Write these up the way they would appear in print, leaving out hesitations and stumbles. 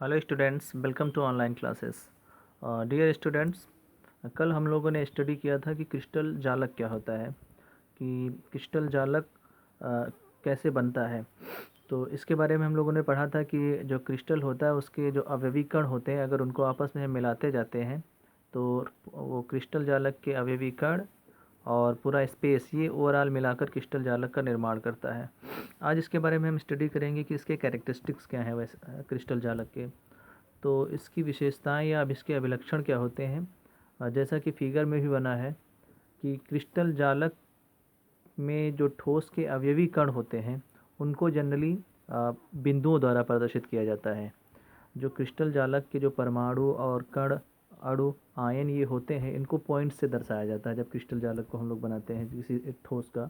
Hello students, welcome to online classes. Dear students, कल हम लोगों ने स्टडी किया था कि क्रिस्टल जालक क्या होता है, कि क्रिस्टल जालक कैसे बनता है। तो इसके बारे में हम लोगों ने पढ़ा था कि जो क्रिस्टल होता है उसके जो अवयवी कण होते हैं, अगर उनको आपस में मिलाते जाते हैं तो वो क्रिस्टल जालक के अवयवी कण और पूरा स्पेस ये ओवरऑल मिलाकर क्रिस्टल जालक का निर्माण करता है। आज इसके बारे में हम स्टडी करेंगे कि इसके कैरेक्टरिस्टिक्स क्या हैं वैसे क्रिस्टल जालक के। तो इसकी विशेषताएं या अब इसके अभिलक्षण क्या होते हैं। जैसा कि फिगर में भी बना है कि क्रिस्टल जालक में जो ठोस के अवयवी कण होते हैं उनको जनरली बिंदुओं द्वारा प्रदर्शित किया जाता है। जो क्रिस्टल जालक के जो परमाणु और कण अणु आयन ये होते हैं, इनको पॉइंट से दर्शाया जाता है जब क्रिस्टल जालक को हम लोग बनाते हैं किसी एक ठोस का।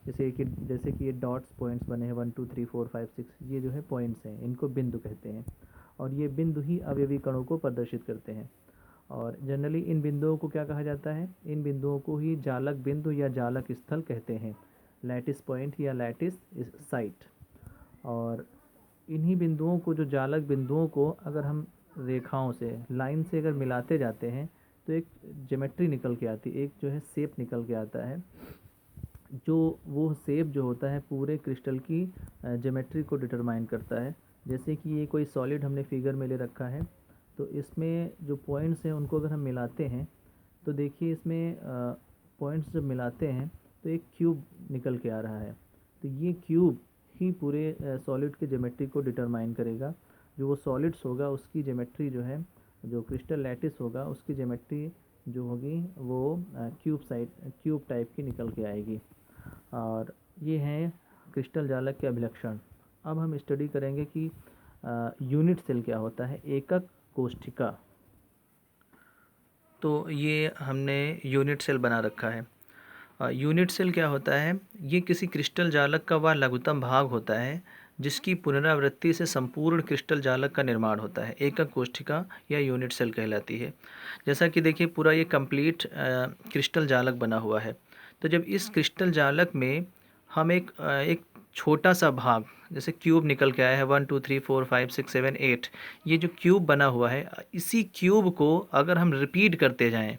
जैसे कि ये डॉट्स पॉइंट्स बने हैं 1 2 3 4 5 6, ये जो है पॉइंट्स हैं, इनको बिंदु कहते हैं। और ये बिंदु ही अवयवी कणों को प्रदर्शित करते हैं। और जनरली इन बिंदुओं को क्या कहा जाता है, इन बिंदुओं को ही जालक बिंदु या जालक स्थल कहते हैं, लैटिस पॉइंट या लैटिस साइट। और इन्हीं बिंदुओं को, जो जालक बिंदुओं को अगर हम रेखाओं से, लाइन से अगर मिलाते जाते हैं तो एक ज्योमेट्री निकल के आती है, एक जो है शेप निकल के आता है। जो वो शेप जो होता है पूरे क्रिस्टल की ज्योमेट्री को डिटरमाइन करता है। जैसे कि ये कोई सॉलिड हमने फिगर में ले रखा है, तो इसमें जो पॉइंट्स हैं उनको अगर हम मिलाते हैं तो देखिए इसमें पॉइंट्स जब मिलाते हैं तो एक क्यूब निकल के आ रहा है। तो ये क्यूब ही पूरे सॉलिड के ज्योमेट्री को डिटरमाइन करेगा। जो वो सॉलिड्स होगा उसकी ज्योमेट्री जो है, जो क्रिस्टल लैटिस होगा उसकी ज्योमेट्री जो होगी वो क्यूब टाइप की निकल के आएगी। और ये हैं क्रिस्टल जालक के अभिलक्षण। अब हम स्टडी करेंगे कि यूनिट सेल क्या होता है, एकक कोशिका। तो ये हमने यूनिट सेल बना रखा है। यूनिट सेल क्या होता है, ये किसी क्रिस्टल जालक का वह लघुतम भाग होता है जिसकी पुनरावृत्ति से संपूर्ण क्रिस्टल जालक का निर्माण होता है। एकक कोशिका या यूनिट सेल कहलाती है। जैसा कि देखिए पूरा ये कंप्लीट क्रिस्टल जालक बना हुआ है। तो जब इस क्रिस्टल जालक में हम एक छोटा सा भाग, जैसे क्यूब निकल के आया है 1 2 3 4 5 6 7 8, ये जो क्यूब बना हुआ है, इसी क्यूब को अगर हम रिपीट करते जाएं,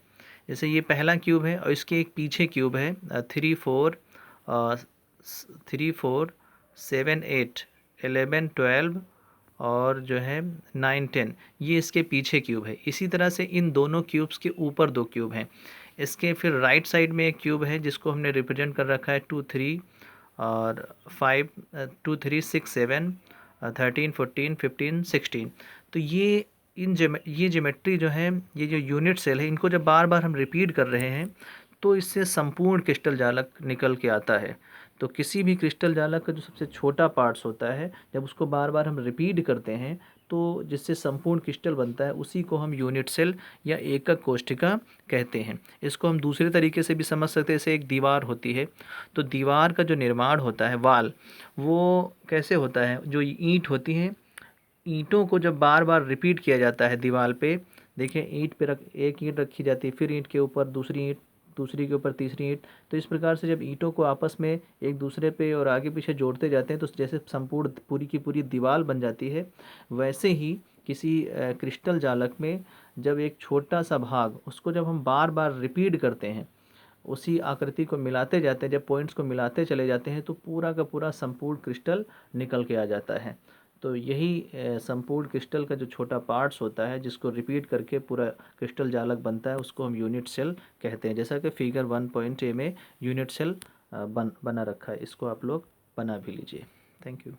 जैसे ये पहला क्यूब है और इसके एक पीछे क्यूब है 3 4 7 8 11 12 और जो है 9 10, ये इसके पीछे क्यूब है। इसी तरह से इन दोनों क्यूब्स के ऊपर दो क्यूब हैं। इसके फिर राइट साइड में एक क्यूब है जिसको हमने रिप्रेजेंट कर रखा है 2 3 और 5 2 3 6 7 13 14 15 16। तो ये ये ज्योमेट्री जो है, ये जो यूनिट सेल है, इनको जब बार बार हम रिपीट कर रहे हैं तो इससे संपूर्ण क्रिस्टल जालक निकल के आता है। तो किसी भी क्रिस्टल जालक का जो सबसे छोटा पार्ट्स होता है, जब उसको बार बार हम रिपीट करते हैं तो जिससे संपूर्ण क्रिस्टल बनता है, उसी को हम यूनिट सेल या एकक कोशिका कहते हैं। इसको हम दूसरे तरीके से भी समझ सकते हैं। जैसे एक दीवार होती है, तो दीवार का जो निर्माण होता है, वाल, वो कैसे होता है, जो ईंट होती है, ईंटों को जब बार बार रिपीट किया जाता है दीवार पे, देखिए ईंट पे एक ईंट रखी जाती है, फिर ईंट के ऊपर दूसरी ईंट, दूसरी के ऊपर तीसरी ईंट। तो इस प्रकार से जब ईंटों को आपस में एक दूसरे पे और आगे पीछे जोड़ते जाते हैं तो जैसे संपूर्ण पूरी की पूरी दीवार बन जाती है, वैसे ही किसी क्रिस्टल जालक में जब एक छोटा सा भाग, उसको जब हम बार बार रिपीट करते हैं, उसी आकृति को मिलाते जाते हैं, जब पॉइंट्स को मिलाते चले जाते हैं तो पूरा का पूरा संपूर्ण क्रिस्टल निकल के आ जाता है। तो यही संपूर्ण क्रिस्टल का जो छोटा पार्ट्स होता है, जिसको रिपीट करके पूरा क्रिस्टल जालक बनता है, उसको हम यूनिट सेल कहते हैं। जैसा कि फिगर 1.a में यूनिट सेल बना रखा है, इसको आप लोग बना भी लीजिए। Thank you.